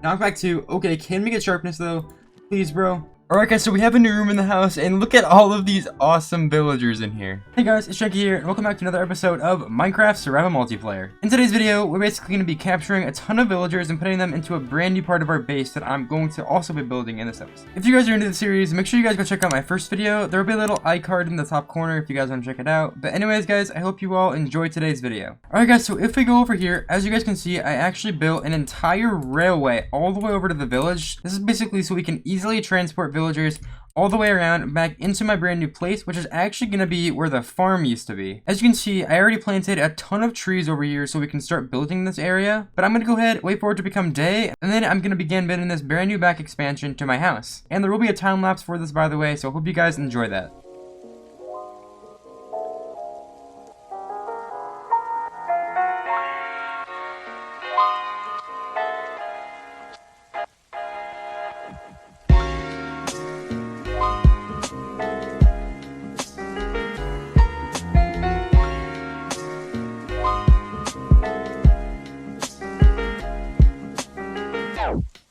Knockback 2. Okay, can we get sharpness though? Please, bro. Alright guys, so we have a new room in the house, and look at all of these awesome villagers in here. Hey guys, it's Chunky here, and welcome back to another episode of Minecraft Survival Multiplayer. In today's video, we're basically going to be capturing a ton of villagers and putting them into a brand new part of our base that I'm going to also be building in this house. If you guys are into the series, make sure you guys go check out my first video. There will be a little iCard in the top corner if you guys want to check it out. But anyways guys, I hope you all enjoy today's video. Alright guys, so if we go over here, as you guys can see, I actually built an entire railway all the way over to the village. This is basically so we can easily transport villagers all the way around back into my brand new place, which is actually going to be where the farm used to be. As you can see, I already planted a ton of trees over here so we can start building this area, but I'm going to go ahead, wait for it to become day, and then I'm going to begin building this brand new back expansion to my house. And there will be a time lapse for this, by the way, so I hope you guys enjoy that.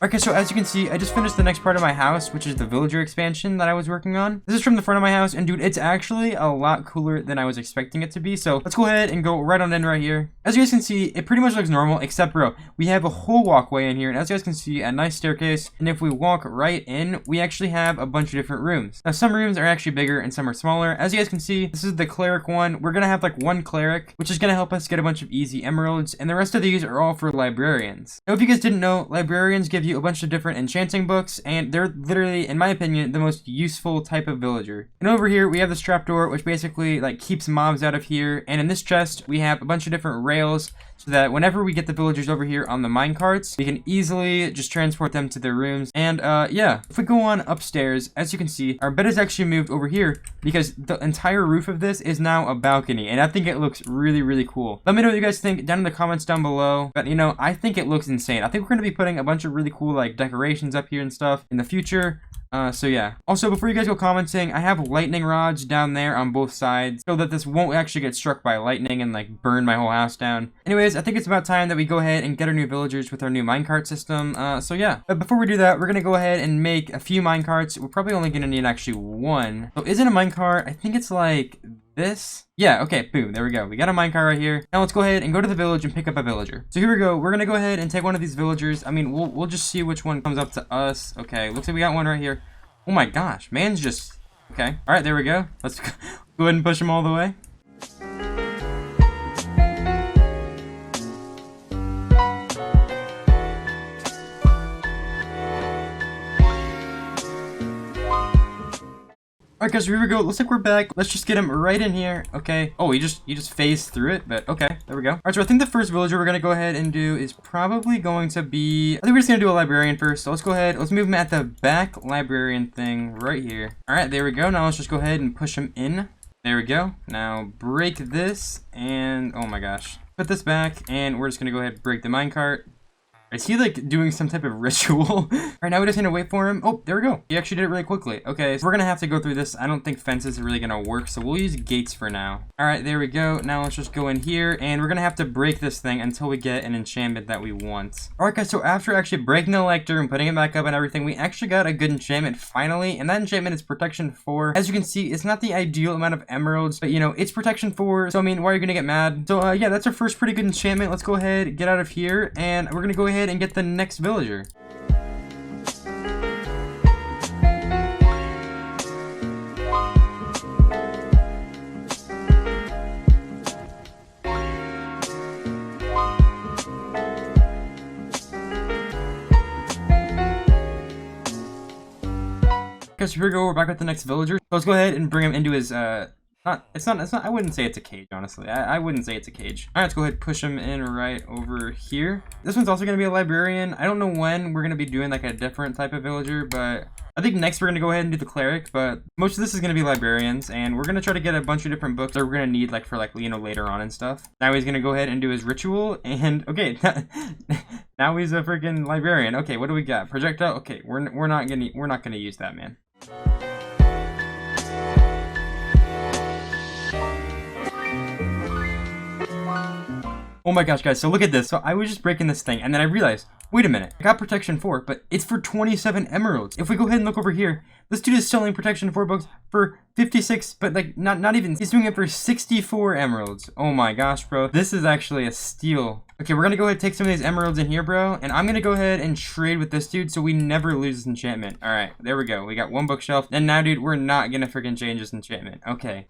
Okay, so as you can see, I just finished the next part of my house, which is the villager expansion that I was working on. This is from the front of my house, and dude, it's actually a lot cooler than I was expecting it to be. So let's go ahead and go right on in right here. As you guys can see, it pretty much looks normal, except bro, we have a whole walkway in here, and as you guys can see, a nice staircase. And if we walk right in, we actually have a bunch of different rooms. Now, some rooms are actually bigger and some are smaller. As you guys can see, this is the cleric one. We're gonna have like one cleric, which is gonna help us get a bunch of easy emeralds, and the rest of these are all for librarians. Now, if you guys didn't know, librarians give you a bunch of different enchanting books, and they're literally, in my opinion, the most useful type of villager. And over here we have this trapdoor, which basically like keeps mobs out of here, and in this chest we have a bunch of different rails so that whenever we get the villagers over here on the minecarts, we can easily just transport them to their rooms. And yeah, if we go on upstairs, as you can see, our bed is actually moved over here because the entire roof of this is now a balcony, and I think it looks really, really cool. Let me know what you guys think down in the comments down below. But you know, I think it looks insane. I think we're gonna be putting a bunch of really cool like decorations up here and stuff in the future. So yeah. Also, before you guys go commenting, I have lightning rods down there on both sides so that this won't actually get struck by lightning and like burn my whole house down. Anyways, I think it's about time that we go ahead and get our new villagers with our new minecart system. So yeah. But before we do that, we're gonna go ahead and make a few minecarts. We're probably only gonna need actually one. So isn't a minecart? I think it's like this. Yeah, okay, boom, there we go. We got a minecart right here. Now let's go ahead and go to the village and pick up a villager. So here we go. We're gonna go ahead and take one of these villagers. I mean, we'll just see which one comes up to us. Okay, looks like we got one right here. Oh my gosh, man's just... Okay, all right, there we go. Let's go ahead and push him all the way. Alright guys, here we go. Looks like we're back. Let's just get him right in here. Okay. Oh, he just phased through it, but okay. There we go. Alright, so I think the first villager we're gonna go ahead and do is probably going to be... I think we're just gonna do a librarian first. So let's go ahead. Let's move him at the back librarian thing right here. Alright, there we go. Now let's just go ahead and push him in. There we go. Now break this and... oh my gosh. Put this back and we're just gonna go ahead and break the minecart. Is he like doing some type of ritual? Alright, now we just need to wait for him. Oh, there we go. He actually did it really quickly. Okay, so we're gonna have to go through this. I don't think fences are really gonna work, so we'll use gates for now. Alright, there we go. Now let's just go in here, and we're gonna have to break this thing until we get an enchantment that we want. Alright guys, so after actually breaking the lector and putting it back up and everything, we actually got a good enchantment finally, and that enchantment is protection 4. As you can see, it's not the ideal amount of emeralds, but you know, it's protection 4, so I mean, why are you gonna get mad? So yeah, that's our first pretty good enchantment. Let's go ahead, get out of here, and we're gonna go ahead and get the next villager. Okay, so here we go, we're back with the next villager. So let's go ahead and bring him into his it's not, I wouldn't say it's a cage, honestly. I wouldn't say it's a cage. All right, let's go ahead and push him in right over here. This one's also gonna be a librarian. I don't know when we're gonna be doing like a different type of villager, but I think next we're gonna go ahead and do the cleric, but most of this is gonna be librarians, and we're gonna try to get a bunch of different books that we're gonna need like for like, you know, later on and stuff. Now he's gonna go ahead and do his ritual, and okay, now he's a freaking librarian. Okay, what do we got? Projectile. Okay, we're not gonna use that, man. Oh my gosh, guys, so look at this. So I was just breaking this thing, and then I realized, wait a minute, I got protection 4, but it's for 27 emeralds. If we go ahead and look over here, this dude is selling protection 4 books for 56, but like not even, he's doing it for 64 emeralds. Oh my gosh, bro. This is actually a steal. Okay, we're gonna go ahead and take some of these emeralds in here, bro, and I'm gonna go ahead and trade with this dude so we never lose this enchantment. All right, there we go. We got 1 bookshelf, and now, dude, we're not gonna freaking change this enchantment. Okay.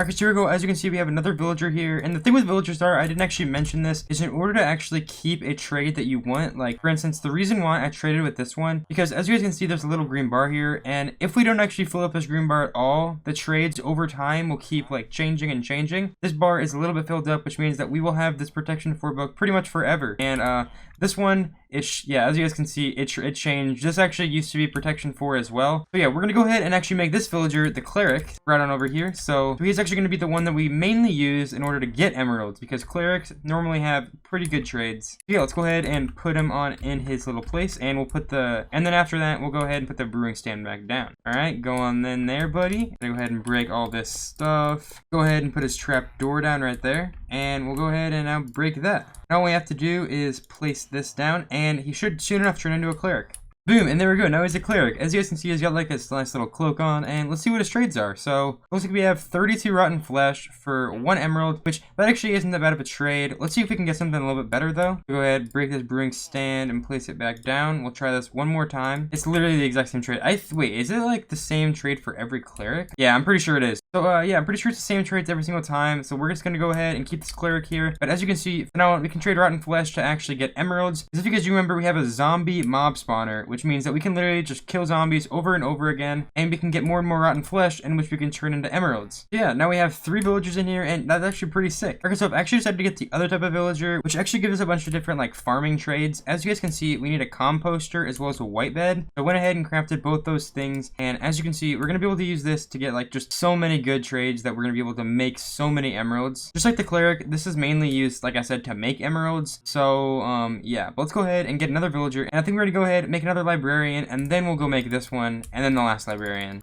Alright, so here we go. As you can see, we have another villager here, and the thing with villagers are, I didn't actually mention this, is in order to actually keep a trade that you want, like, for instance, the reason why I traded with this one, because as you guys can see, there's a little green bar here, and if we don't actually fill up this green bar at all, the trades over time will keep, like, changing and changing. This bar is a little bit filled up, which means that we will have this protection 4 book pretty much forever, and, this one, yeah, as you guys can see, it changed. This actually used to be protection 4 as well. So yeah, we're gonna go ahead and actually make this villager the Cleric right on over here. So he's actually gonna be the one that we mainly use in order to get emeralds, because Clerics normally have pretty good trades. So yeah, let's go ahead and put him on in his little place, and we'll put and then after that, we'll go ahead and put the brewing stand back down. All right, go on then there, buddy. Go ahead and break all this stuff. Go ahead and put his trap door down right there, and we'll go ahead and now break that. Now all we have to do is place this down, and he should soon enough turn into a Cleric. Boom, and there we go. Now he's a Cleric. As you guys can see, he's got like this nice little cloak on, and let's see what his trades are. So, looks like we have 32 rotten flesh for 1 emerald, which that actually isn't that bad of a trade. Let's see if we can get something a little bit better, though. Go ahead, break this brewing stand and place it back down. We'll try this one more time. It's literally the exact same trade. Wait, is it like the same trade for every Cleric? Yeah, I'm pretty sure it is. So, yeah, I'm pretty sure it's the same trades every single time. So we're just gonna go ahead and keep this Cleric here. But as you can see, now we can trade rotten flesh to actually get emeralds. Because if you guys remember, we have a zombie mob spawner, which means that we can literally just kill zombies over and over again, and we can get more and more rotten flesh, in which we can turn into emeralds. So yeah, now we have 3 villagers in here, and that's actually pretty sick. Okay, so I've actually decided to get the other type of villager, which actually gives us a bunch of different like farming trades. As you guys can see, we need a composter as well as a white bed. So I went ahead and crafted both those things, and as you can see, we're gonna be able to use this to get like just so many good trades that we're gonna be able to make so many emeralds. Just like the Cleric, this is mainly used, like I said, to make emeralds. So yeah, but let's go ahead and get another villager, and I think we're gonna go ahead and make another librarian, and then we'll go make this one, and then the last librarian.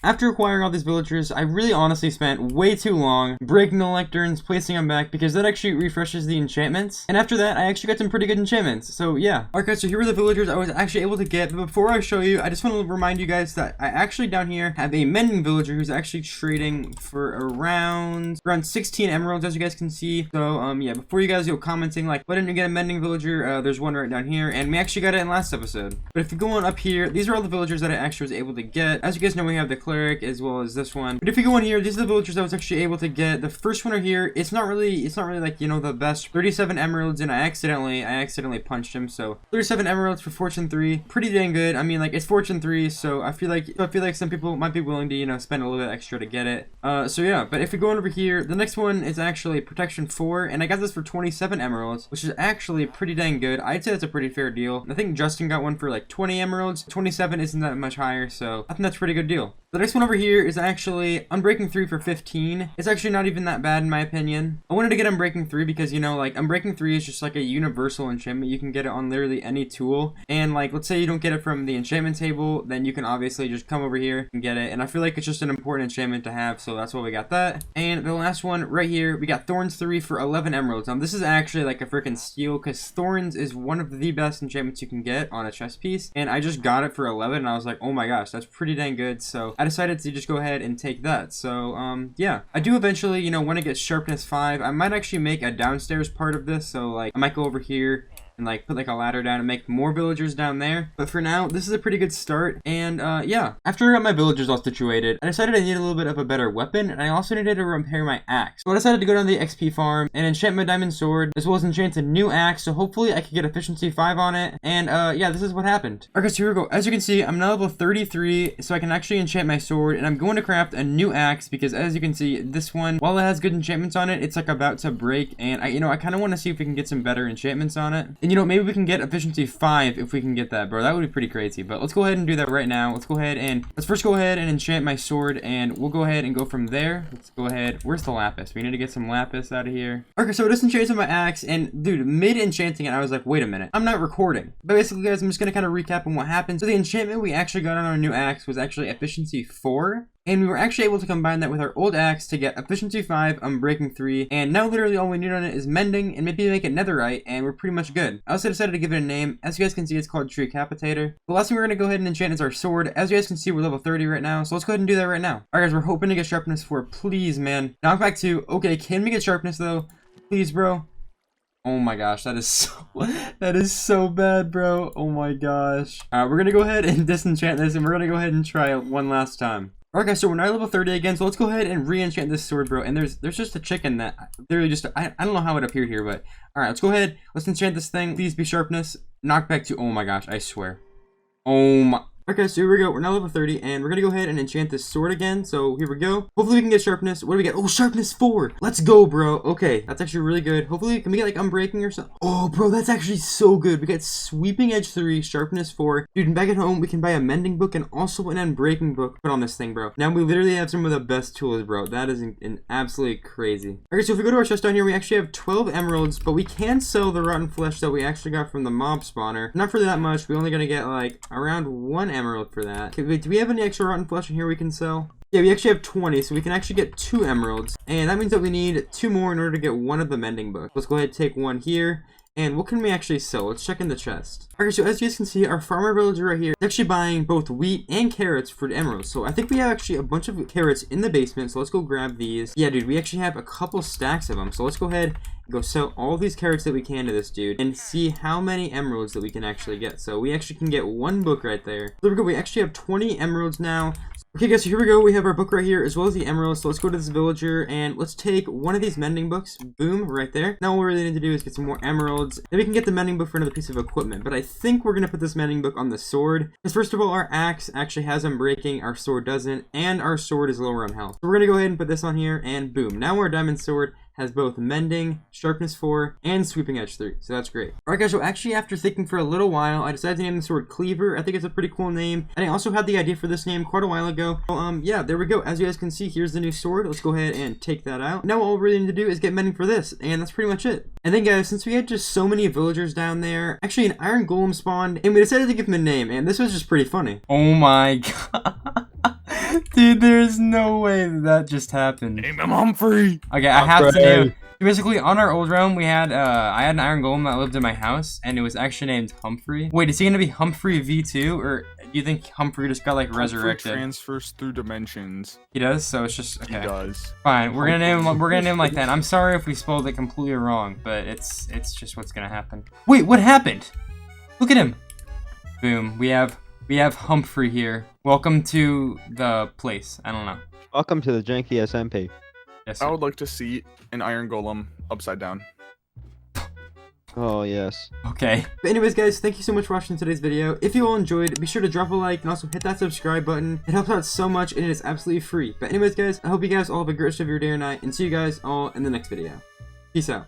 After acquiring all these villagers, I really honestly spent way too long breaking the lecterns, placing them back, because that actually refreshes the enchantments. And after that, I actually got some pretty good enchantments. So yeah. Alright guys, so here are the villagers I was actually able to get. But before I show you, I just want to remind you guys that I actually down here have a mending villager who's actually trading for around 16 emeralds, as you guys can see. So yeah, before you guys go commenting like, why didn't you get a mending villager? There's one right down here, and we actually got it in last episode. But if you go on up here, these are all the villagers that I actually was able to get. As you guys know, we have the Cleric as well as this one. But if you go in here, these are the villagers I was actually able to get. The first one right here, it's not really like, you know, the best. 37 emeralds, and I accidentally punched him. So 37 emeralds for fortune 3, pretty dang good. I mean, like, it's fortune 3, so I feel like some people might be willing to, you know, spend a little bit extra to get it. So yeah, but if we go on over here, the next one is actually protection 4, and I got this for 27 emeralds, which is actually pretty dang good. I'd say that's a pretty fair deal. I think Justin got one for like 20 emeralds. 27 isn't that much higher, so I think that's a pretty good deal. The next one over here is actually Unbreaking 3 for 15. It's actually not even that bad in my opinion. I wanted to get Unbreaking 3 because, you know, like, Unbreaking 3 is just like a universal enchantment. You can get it on literally any tool. And like, let's say you don't get it from the enchantment table, then you can obviously just come over here and get it. And I feel like it's just an important enchantment to have, so that's why we got that. And the last one right here, we got Thorns 3 for 11 emeralds. Now this is actually like a freaking steal, because Thorns is one of the best enchantments you can get on a chest piece. And I just got it for 11, and I was like, oh my gosh, that's pretty dang good. So I decided to just go ahead and take that. So yeah, I do eventually, you know, when it gets sharpness 5, I might actually make a downstairs part of this. So like, I might go over here and like put like a ladder down and make more villagers down there. But for now, this is a pretty good start. And yeah, after I got my villagers all situated, I decided I needed a little bit of a better weapon, and I also needed to repair my axe. So I decided to go down to the XP farm and enchant my diamond sword, as well as enchant a new axe, so hopefully I could get efficiency 5 on it. And yeah, this is what happened. Okay, so here we go. As you can see, I'm now level 33, so I can actually enchant my sword, and I'm going to craft a new axe, because as you can see, this one, while it has good enchantments on it, it's like about to break, and I kind of want to see if we can get some better enchantments on it. And maybe we can get efficiency 5 if we can get that, bro. That would be pretty crazy. But let's go ahead and do that right now. Let's first go ahead and enchant my sword, and we'll go ahead and go from there. Let's go ahead. Where's the lapis? We need to get some lapis out of here. Okay, so I just enchanted my axe, and dude, mid enchanting it, I was like, wait a minute, I'm not recording. But basically, guys, I'm just gonna kind of recap on what happened. So the enchantment we actually got on our new axe was actually efficiency 4. And we were actually able to combine that with our old axe to get efficiency 5, unbreaking 3, and now literally all we need on it is mending and maybe make it netherite, and we're pretty much good. I also decided to give it a name. As you guys can see, it's called Tree Capitator. The last thing we're going to go ahead and enchant is our sword. As you guys can see, we're level 30 right now, so let's go ahead and do that right now. Alright guys, we're hoping to get sharpness 4, please, man. Knockback 2, okay, can we get sharpness though? Please, bro. Oh my gosh, that is so bad, bro. Oh my gosh. Alright, we're gonna go ahead and disenchant this, and we're gonna go ahead and try it one last time. Alright guys, so we're now level 30 again, so let's go ahead and re-enchant this sword, bro. And there's just a chicken that literally just, I don't know how it appeared here, but alright, let's go ahead, let's enchant this thing. Please be sharpness. Knockback 2, oh my gosh, I swear. Oh my. Okay, so here we go. We're now level 30, and we're gonna go ahead and enchant this sword again. So here we go. Hopefully we can get sharpness. What do we get? Oh, sharpness 4. Let's go, bro. Okay, that's actually really good. Hopefully, can we get like unbreaking or something? Oh, bro, that's actually so good. We get sweeping edge 3, sharpness 4. Dude, and back at home, we can buy a mending book and also an unbreaking book. Put on this thing, bro. Now we literally have some of the best tools, bro. That is absolutely crazy. Okay, so if we go to our chest down here, we actually have 12 emeralds, but we can sell the rotten flesh that we actually got from the mob spawner. Not for that much. We're only gonna get like around 1 emerald for that. Okay, wait, do we have any extra rotten flesh in here we can sell? Yeah, we actually have 20, so we can actually get 2 emeralds. And that means that we need 2 more in order to get 1 of the mending books. Let's go ahead and take 1 here. And what can we actually sell? Let's check in the chest. Okay, so as you guys can see, our farmer villager right here is actually buying both wheat and carrots for the emeralds. So I think we have actually a bunch of carrots in the basement. So let's go grab these. Yeah, dude, we actually have a couple stacks of them. So let's go ahead and go sell all these carrots that we can to this dude and see how many emeralds that we can actually get. So we actually can get 1 book right there. There we go. We actually have 20 emeralds now. Okay guys, so here we go. We have our book right here as well as the emeralds. So let's go to this villager and let's take 1 of these mending books. Boom, right there. Now what we really need to do is get some more emeralds. Then we can get the mending book for another piece of equipment. But I think we're going to put this mending book on the sword. Because first of all, our axe actually has unbreaking, our sword doesn't, and our sword is lower on health. So we're going to go ahead and put this on here, and boom. Now our diamond sword has both mending, sharpness 4, and sweeping edge 3. So that's great. Alright guys, so actually after thinking for a little while, I decided to name the sword Cleaver. I think it's a pretty cool name. And I also had the idea for this name quite a while ago. So yeah, there we go. As you guys can see, here's the new sword. Let's go ahead and take that out. Now all we really need to do is get mending for this. And that's pretty much it. And then guys, since we had just so many villagers down there, actually an iron golem spawned, and we decided to give him a name. And this was just pretty funny. Oh my god. Dude, there's no way that just happened. Name him Humphrey. Okay, I have to name. Basically, on our old realm, we had I had an iron golem that lived in my house, and it was actually named Humphrey. Wait, is he gonna be Humphrey V2, or do you think Humphrey just got like resurrected? Humphrey transfers through dimensions. He does, so it's just okay. He does. Fine, we're gonna name him like that. I'm sorry if we spelled it completely wrong, but it's just what's gonna happen. Wait, what happened? Look at him. Boom. We have Humphrey here. Welcome to the place. I don't know. Welcome to the janky SMP. Yes, I would like to see an iron golem upside down. Oh, yes. Okay. But anyways, guys, thank you so much for watching today's video. If you all enjoyed, be sure to drop a like and also hit that subscribe button. It helps out so much and it is absolutely free. But anyways, guys, I hope you guys all have a great rest of your day or night, and see you guys all in the next video. Peace out.